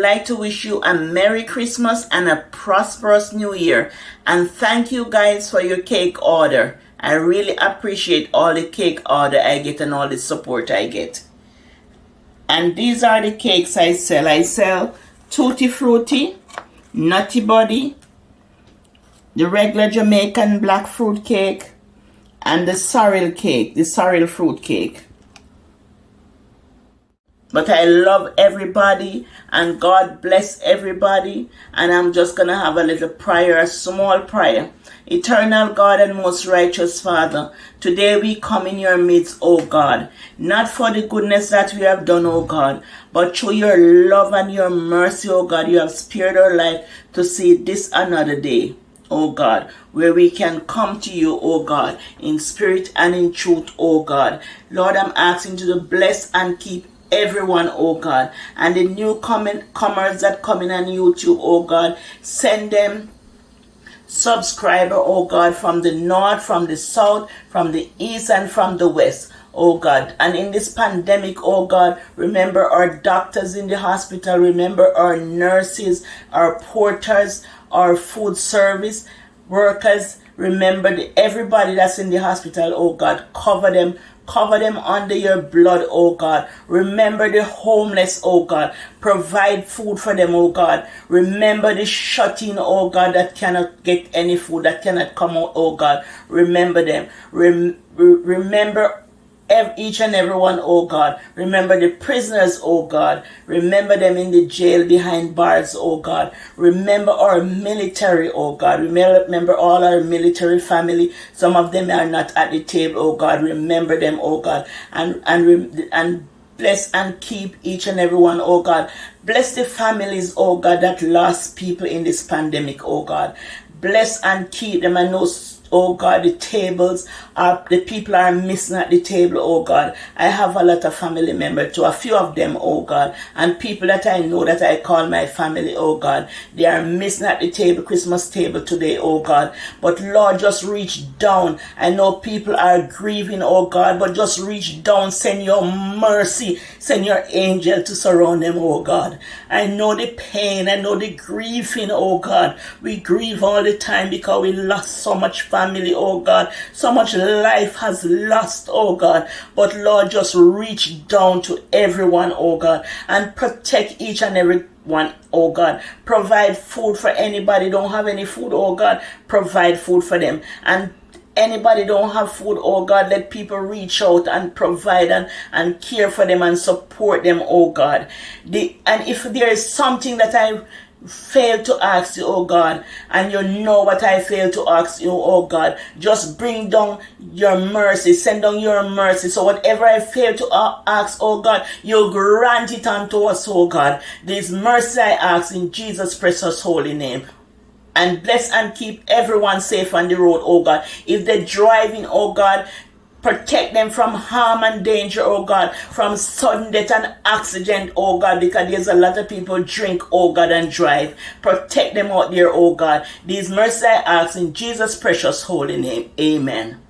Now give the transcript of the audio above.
like to wish you a Merry Christmas and a prosperous New Year. And thank you guys for your cake order. I really appreciate all the cake order I get and all the support I get. And these are the cakes I sell. I sell Tutti Frutti, Nutty Buddy, the regular Jamaican black fruit cake, and the Sorrel cake, the Sorrel fruit cake. But I love everybody and God bless everybody. And I'm just going to have a little prayer, a small prayer. Eternal God and most righteous Father, today we come in your midst, O God, not for the goodness that we have done, O God, but through your love and your mercy, O God, you have spared our life to see this another day, O God, where we can come to you, O God, in spirit and in truth, O God. Lord, I'm asking you to bless and keep everyone, oh God, and the newcomers that come in on YouTube, oh God, send them subscriber, oh God, from the north, from the south, from the east, and from the west, oh God. And in this pandemic, oh God, remember our doctors in the hospital, remember our nurses, our porters, our food service workers, remember everybody that's in the hospital, oh God, cover them under your blood, oh God. Remember the homeless, oh God. Provide food for them, oh God. Remember the shut-in, oh God, that cannot get any food, that cannot come out, oh God. Remember them. Remember each and every one, oh God. Remember the prisoners, oh God. Remember them in the jail behind bars, oh God. Remember our military, oh God. Remember all our military family. Some of them are not at the table, oh God. Remember them, oh God. And bless and keep each and every one, oh God. Bless the families, oh God, that lost people in this pandemic, oh God. Bless and keep them. I know, oh God, the tables, the people are missing at the table, oh God. I have a lot of family members too, a few of them, oh God. And people that I know that I call my family, oh God. They are missing at the table, Christmas table today, oh God. But Lord, just reach down. I know people are grieving, oh God, but just reach down. Send your mercy. Send your angel to surround them, oh God. I know the pain. I know the grieving, oh God. We grieve all the time because we lost so much family, oh God. So much life has lost, oh God. But Lord, just reach down to everyone, oh God, and protect each and every one, oh God. Provide food for anybody don't have any food, oh God. Provide food for them. And anybody don't have food, oh God, let people reach out and provide and care for them and support them, oh God. And if there is something that I fail to ask you, oh God, and you know what I fail to ask you, oh God, just bring down your mercy, send down your mercy. So whatever I fail to ask, oh God, you grant it unto us, oh God. This mercy I ask in Jesus' precious holy name. And bless and keep everyone safe on the road, oh God. If they're driving, oh God, protect them from harm and danger, oh God, from sudden death and accident, oh God, because there's a lot of people drink, oh God, and drive. Protect them out there, oh God. These mercies I ask in Jesus' precious holy name. Amen.